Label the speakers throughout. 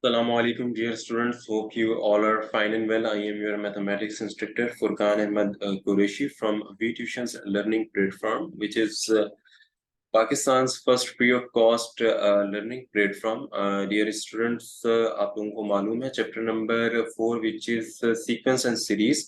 Speaker 1: Assalamu alaikum, dear students. Hope you all are fine and well. I am your mathematics instructor Furqan Ahmed Qureshi from VTution's learning platform, which is Pakistan's first free of cost learning platform. Dear students, आप लोगों को मालूम है chapter number 4 which is sequence and series.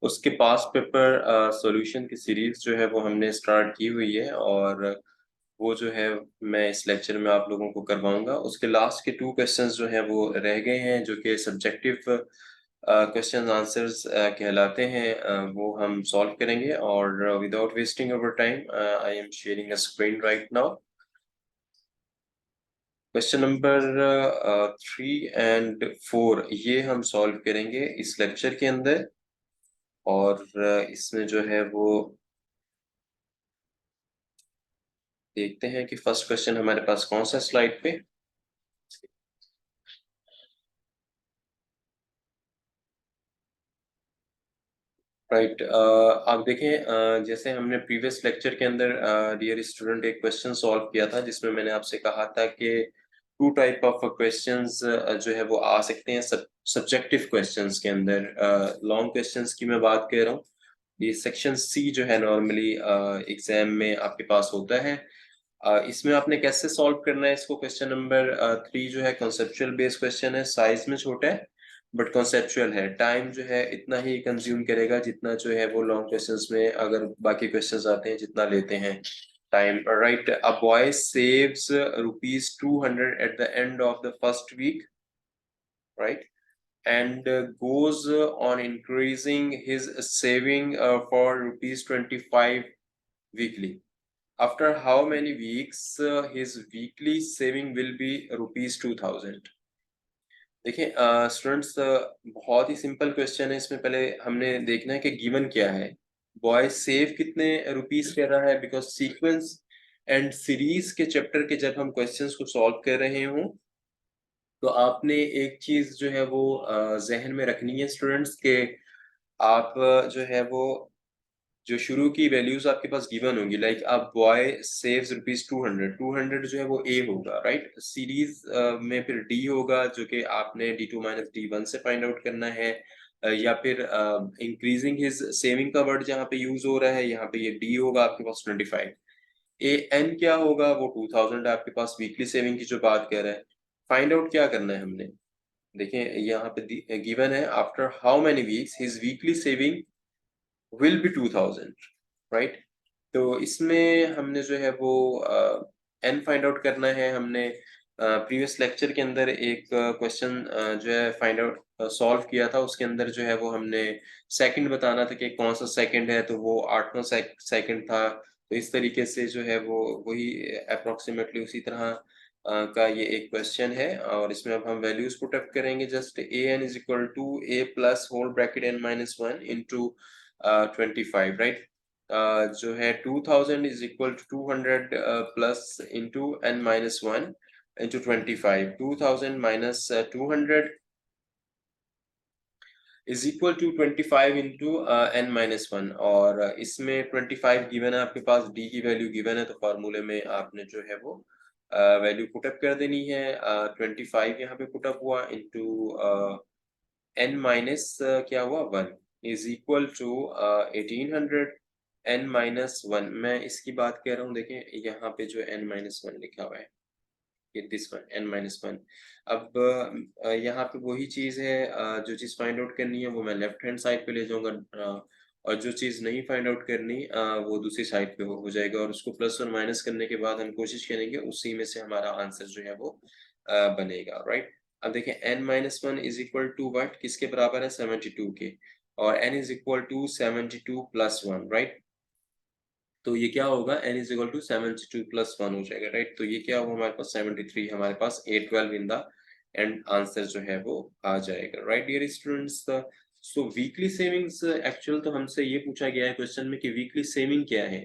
Speaker 1: उसके पास paper solution की series जो है वो हमने स्टार्ट की हुई है और वो जो है मैं इस लेक्चर में आप लोगों को करवाऊंगा। उसके लास्ट के 2 क्वेश्चंस जो हैं वो रह गए हैं जो कि सब्जेक्टिव क्वेश्चन आंसर्स कहलाते हैं। वो हम सॉल्व करेंगे और without wasting our time I am sharing a screen right now. Question number 3 and 4 ये हम सॉल्व करेंगे इस लेक्चर के अंदर और इसमें जो है वो देखते हैं कि फर्स्ट क्वेश्चन हमारे पास कौन सा स्लाइड पे। राइट आप देखें जैसे हमने प्रीवियस लेक्चर के अंदर डियर स्टूडेंट एक क्वेश्चन सॉल्व किया था जिसमें मैंने आपसे कहा था कि 2 टाइप ऑफ क्वेश्चंस जो है वो आ सकते हैं सब्जेक्टिव क्वेश्चंस के अंदर। लॉन्ग क्वेश्चंस की मैं बात कर रहा हूँ। ये सेक्शन सी जो है नॉर्मली एग्जाम में आपके पास होता है। इसमें आपने कैसे सॉल्व करना है इसको। क्वेश्चन नंबर 3 जो है कॉन्सेप्चुअल बेस्ड क्वेश्चन है, साइज में छोटा है बट कॉन्सेप्चुअल है। टाइम जो है इतना ही कंज्यूम करेगा जितना जो है वो लॉन्ग क्वेश्चंस में अगर बाकी क्वेश्चंस आते हैं जितना लेते हैं time. Right, a boy saves ₹200 at the end of the first week, right, and goes on increasing his saving for ₹25 weekly. After how many weeks his weekly saving will be ₹2000? देखिए students बहुत ही simple question है। इसमें पहले हमने देखना है कि given क्या है। बॉय सेव कितने रुपीस कर रहा है, बिकॉज सीक्वेंस एंड सीरीज के चैप्टर के जब हम क्वेश्चंस को सॉल्व कर रहे हों तो आपने एक चीज जो है वो जहन में रखनी है स्टूडेंट्स के आप जो है वो जो शुरू की वैल्यूज आपके पास गिवन होंगी, लाइक आप बॉय सेव्स ₹200 जो है वो ए होगा, राइट। सीरीज में फिर डी होगा जो कि आपने D2 माइनस D1 से फाइंड आउट करना है। या फिर इंक्रीजिंग हिज सेविंग का वर्ड जहाँ पे यूज हो रहा है यहाँ पे ये डी होगा आपके पास 25। ए एन क्या होगा, वो 2000 आपके पास वीकली सेविंग की जो बात कर रहा है। फाइंड आउट क्या करना है हमने, देखें यहाँ पे गिवन है after how many weeks his weekly saving will be 2000, right. तो इसमें हमने जो है वो एन फाइंड आउट करना है। हमने प्रीवियस लेक्चर के अंदर एक क्वेश्चन जो है फाइंड आउट सॉल्व किया था। उसके अंदर जो है वो हमने सेकंड बताना था कि कौन सा सेकंड है, तो वो 8वां सेकंड था। तो इस तरीके से जो है वो वही अप्रोक्सीमेटली उसी तरह का ये एक क्वेश्चन है और इसमें अब हम वैल्यूज पुट अप करेंगे। Just a n is equal to a plus whole bracket n minus one into 25, right. जो है 2000 is equal to 200 plus into n minus one into 25। 2000 minus 200 is equal to 25 into n minus one. और इसमें 25 given है आपके पास, D की value given है, तो फार्मूले में आपने जो है वो वैल्यू पुटअप कर देनी है। 25 यहाँ पे पुटअप हुआ इंटू एन माइनस क्या हुआ 1 is equal to 1800 n minus one. मैं इसकी बात कर रहा हूँ, देखें यहाँ पे जो एन माइनस वन लिखा हुआ है this one n minus one. अब यहाँ पे वही चीज है, जो चीज फाइंड आउट करनी है वो मैं लेफ्ट हैंड साइड पे ले जाऊंगा और जो चीज नहीं फाइंड आउट करनी वो दूसरी साइड पे हो जाएगा और उसको प्लस और माइनस करने के बाद हम कोशिश करेंगे उसी में से हमारा आंसर जो है वो बनेगा, राइट। अब देखें n minus one is equal to what, किसके बराबर है 72 के, और n is equal to 72 plus one, right. तो ये क्या होगा, n is equal to 72 plus one हो जाएगा, राइट। तो ये क्या हुआ हमारे पास 73, हमारे पास A12 in the end answer जो है वो आ जाएगा, right dear students. So weekly savings actual तो हमसे ये पूछा गया है क्वेश्चन में कि वीकली सेविंग क्या है।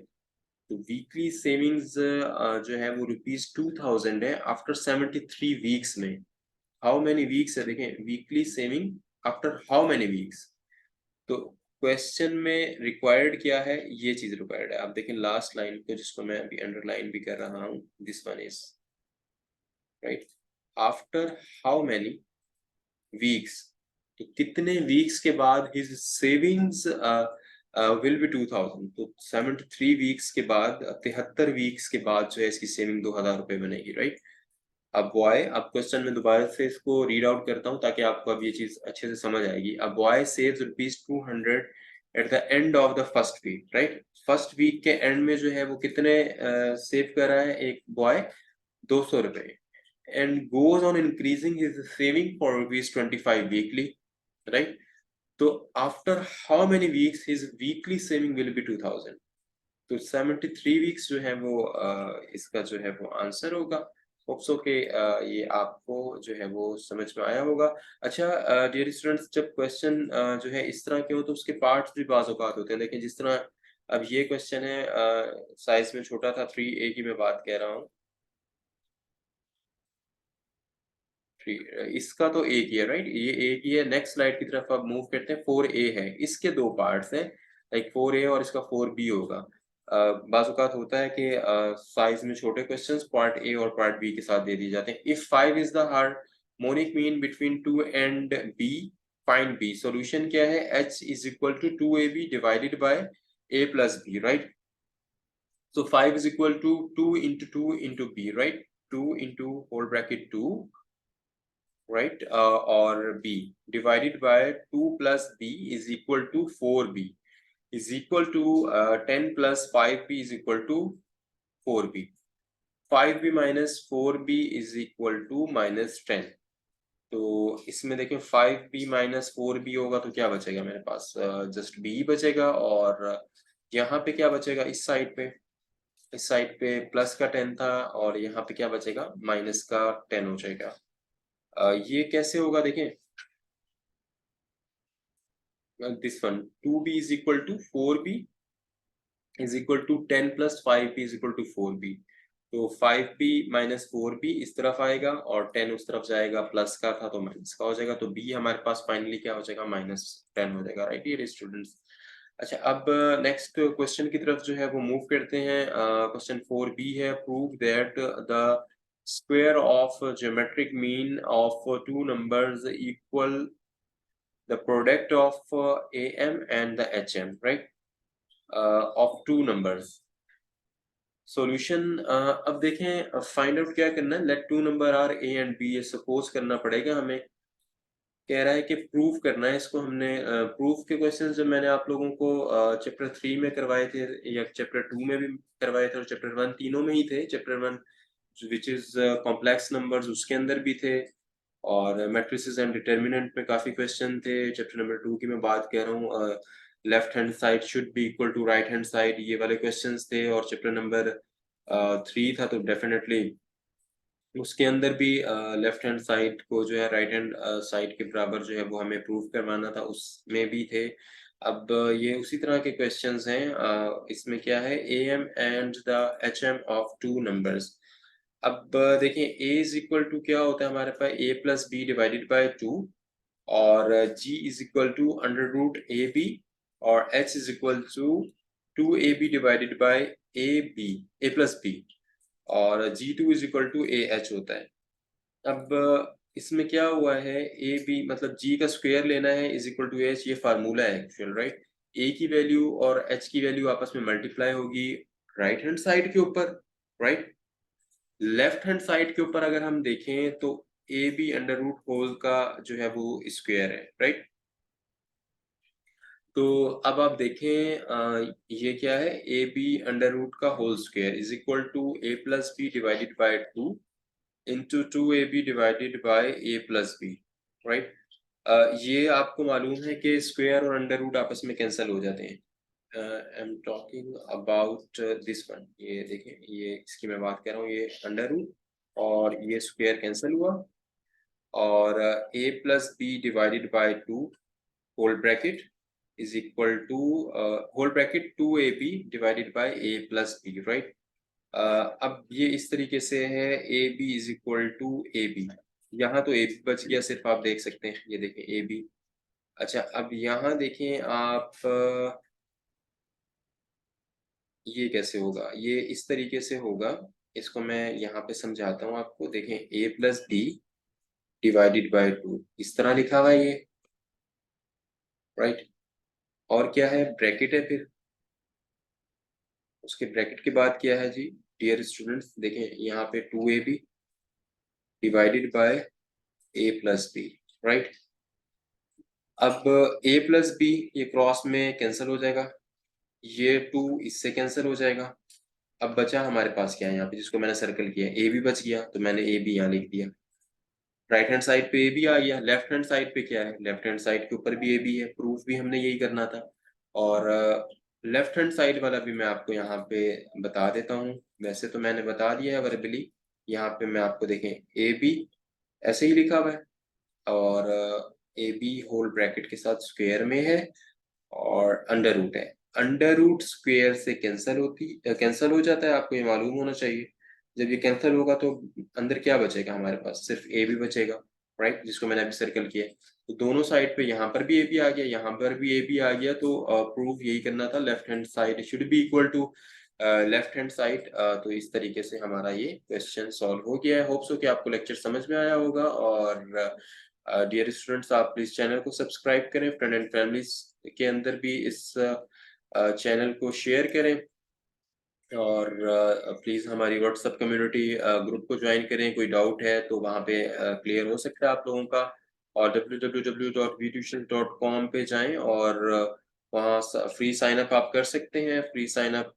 Speaker 1: तो वीकली सेविंग्स जो है वो ₹2000 है आफ्टर 73 वीक्स में। हाउ मेनी वीक्स है, देखें weekly saving after how many weeks. तो क्वेश्चन में रिक्वायर्ड क्या है, ये चीज रिक्वायर्ड है। आप देखें लास्ट लाइन को जिसको मैं अभी अंडरलाइन भी कर रहा हूँ, this one is right. After how many weeks, तो कितने वीक्स के बाद हिज सेविंग्स विल बी 2000, तो 73 वीक्स के बाद, 73 वीक्स के बाद जो है इसकी सेविंग 2000 रुपए बनेगी, राइट। अब बॉय, अब क्वेश्चन में दोबारा से इसको रीड आउट करता हूँ ताकि आपको अब ये चीज अच्छे से समझ आएगी। अब boy saves ₹200 at the end of the first week, right. First week के एंड में जो है वो कितने सेव कर रहा है एक बॉय? 200 रुपए, and goes on increasing his saving for ₹25 weekly, right. तो after how many weeks his weekly saving will be 2000, तो 73 वीक्स जो है वो इसका जो है वो आंसर होगा। होप्सो के ये आपको जो है वो समझ में आया होगा। अच्छा डियर स्टूडेंट्स, जब क्वेश्चन जो है इस तरह के हो तो उसके पार्ट्स भी बाज़ औक़ात होते हैं। देखिए जिस तरह अब ये क्वेश्चन है साइज़ में छोटा था, 3A की मैं बात कह रहा हूँ। 3 इसका तो एक ही है, राइट? ये एक ही है। नेक्स्ट स्लाइड की तरफ अब मूव करते हैं। 4A है, इसके 2 पार्ट्स हैं, लाइक 4A और इसका 4B होगा। बाज़ औक़ात होता है कि साइज़ में छोटे क्वेश्चंस पार्ट A और पार्ट B के साथ दे दिए जाते हैं। If 5 is the harmonic mean between 2 and B, find B। Solution क्या है? H is equal to 2AB divided by A plus B, right? So 5 is equal to 2 into 2 into B, right? 2 into whole bracket 2, right? Or B divided by 2 plus B is equal to 4B is equal to 10 plus 5B is equal to 4B. 5B minus 4B is equal to minus 10. तो इसमें देखिए 5B minus 4B होगा तो क्या बचेगा मेरे पास? Just B ही बचेगा, और यहाँ पे क्या बचेगा? इस साइड पे प्लस का 10 था, और यहाँ पे क्या बचेगा? माइनस का 10 हो जाएगा। ये कैसे होगा देखें, this one 2b is equal to 4b is equal to 10 plus 5b is equal to 4b, तो 5b minus 4b इस तरफ आएगा और 10 उस तरफ जाएगा, प्लस का था तो माइनस का हो जाएगा, तो b हमारे पास फाइनली क्या हो जाएगा? -10 हो जाएगा, राइट डियर स्टूडेंट्स। अच्छा, अब नेक्स्ट क्वेश्चन की तरफ जो है वो मूव करते हैं। क्वेश्चन 4b है, prove that the square of geometric mean of two numbers equal the product of AM and the HM, right? Of two numbers. Solution अब देखें, फाइंड आउट क्या करना है? Let two number are a and b, ये suppose करना पड़ेगा हमें। कह रहा है कि प्रूव करना है इसको। हमने प्रूफ के क्वेश्चन जब मैंने आप लोगों को चैप्टर 3 में करवाए थे या चैप्टर 2 में भी करवाए थे और चैप्टर 1, तीनों में ही थे। Chapter 1 which is complex numbers, उसके अंदर भी थे, और मैट्रिसेस एंड डिटर्मिनेंट में काफी क्वेश्चन थे। चैप्टर नंबर 2 की मैं बात कह रहा हूँ, left hand side should be equal to right hand side, ये वाले क्वेश्चंस थे। और चैप्टर नंबर 3 था तो डेफिनेटली उसके अंदर भी लेफ्ट हैंड साइड को जो है राइट हैंड साइड के बराबर जो है वो हमें प्रूव करवाना था, उसमें भी थे। अब ये उसी तरह के क्वेश्चंस हैं। इसमें क्या है? A M and the H M of two numbers. अब देखिए a इज इक्वल टू क्या होता है हमारे पास? a plus b divided by 2, और g is equal to under root a b, और h is equal to 2ab divided by a plus b, और G2 is equal to a h होता है। अब इसमें क्या हुआ है? ए बी मतलब G का स्क्वायर लेना है इज इक्वल टू एच, ये फार्मूला है एक्चुअल, राइट। ए की वैल्यू और एच की वैल्यू आपस में मल्टीप्लाई होगी राइट हैंड साइड के ऊपर, राइट। लेफ्ट हैंड साइड के ऊपर अगर हम देखें तो a b under root whole का जो है वो स्क्वायर है, राइट। तो अब आप देखें ये क्या है? ए बी अंडर रूट का whole square is equal to a plus b divided by 2 into 2ab divided by a plus b, right. ये आपको मालूम है कि स्क्वायर और अंडर रूट आपस में कैंसिल हो जाते हैं। I am talking about this one, ये देखें, ये इसकी मैं बात कर रहा हूँ। ये अंडर रूट और ये स्क्वायर कैंसिल हुआ, और a plus b divided by 2 whole bracket is equal to whole bracket 2ab divided by a plus b, right. अब ये इस तरीके से है, a b is equal to a b. यहाँ तो ए बी बच गया सिर्फ, आप देख सकते हैं, ये देखें ए बी। अच्छा, अब यहाँ देखें आप, ये कैसे होगा? ये इस तरीके से होगा इसको मैं यहाँ पे समझाता हूँ आपको। देखें a plus b divided by 2 इस तरह लिखा हुआ है ये, राइट। और क्या है, ब्रैकेट है फिर, उसके ब्रैकेट के बाद क्या है जी, डियर स्टूडेंट्स देखें यहाँ पे 2ab divided by a plus b, right. अब a प्लस बी ये क्रॉस में कैंसिल हो जाएगा, ये 2 इससे कैंसिल हो जाएगा। अब बचा हमारे पास क्या है यहाँ पे, जिसको मैंने सर्कल किया, ए भी बच गया, तो मैंने ए भी यहाँ लिख दिया। राइट हैंड साइड पे ए भी आ गया, लेफ्ट हैंड साइड पे क्या है, लेफ्ट हैंड साइड के ऊपर भी ए भी है, प्रूफ भी हमने यही करना था। और लेफ्ट हैंड साइड वाला भी मैं आपको यहाँ पे बता देता हूँ, वैसे तो मैंने बता दिया है वर्बली, यहाँ पे मैं आपको देखें ए बी ऐसे ही लिखा हुआ है, और ए बी होल ब्रैकेट के साथ स्क्वायर में है, और अंडर रूट है। अंडर रूट स्क्वेयर से कैंसिल हो जाता है, आपको ये मालूम होना चाहिए। जब ये कैंसिल होगा तो अंदर क्या बचेगा हमारे पास, सिर्फ ए भी बचेगा, राइट, जिसको मैंने अभी सर्कल किया है। तो दोनों साइड पे यहाँ पर भी ए भी आ गया, यहाँ पर भी ए भी आ गया, तो प्रूफ यही करना था, left hand side should be equal to left hand side. तो इस तरीके से हमारा ये क्वेश्चन सॉल्व हो गया है। होप सो कि आपको लेक्चर समझ में आया होगा। और डियर स्टूडेंट्स, आप प्लीज चैनल को सब्सक्राइब करें, फ्रेंड एंड फैमिलीज के अंदर भी इस चैनल को शेयर करें, और प्लीज हमारी व्हाट्सएप कम्युनिटी ग्रुप को ज्वाइन करें। कोई डाउट है तो वहाँ पे क्लियर हो सकता है आप लोगों का। और www.vtuition.com पे जाएं, और वहाँ फ्री साइन अप आप कर सकते हैं। फ्री साइन अप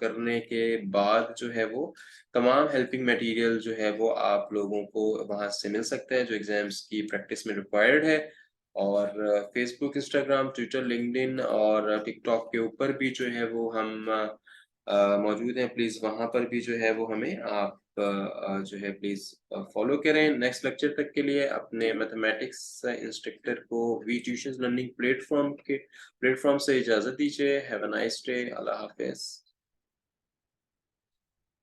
Speaker 1: करने के बाद जो है वो तमाम हेल्पिंग मटेरियल जो है वो आप लोगों को वहाँ से मिल सकता है, जो एग्जाम्स की प्रैक्टिस में रिक्वायर्ड है। और फेसबुक, इंस्टाग्राम, ट्विटर, लिंक्डइन और टिकटॉक के ऊपर भी जो है वो हम मौजूद हैं। प्लीज वहां पर भी जो है वो हमें आप जो है प्लीज फॉलो करें। नेक्स्ट लेक्चर तक के लिए अपने मैथमेटिक्स इंस्ट्रक्टर को वी ट्यूशन लर्निंग प्लेटफॉर्म से इजाजत दीजिए। Have a nice day, Allah Hafiz.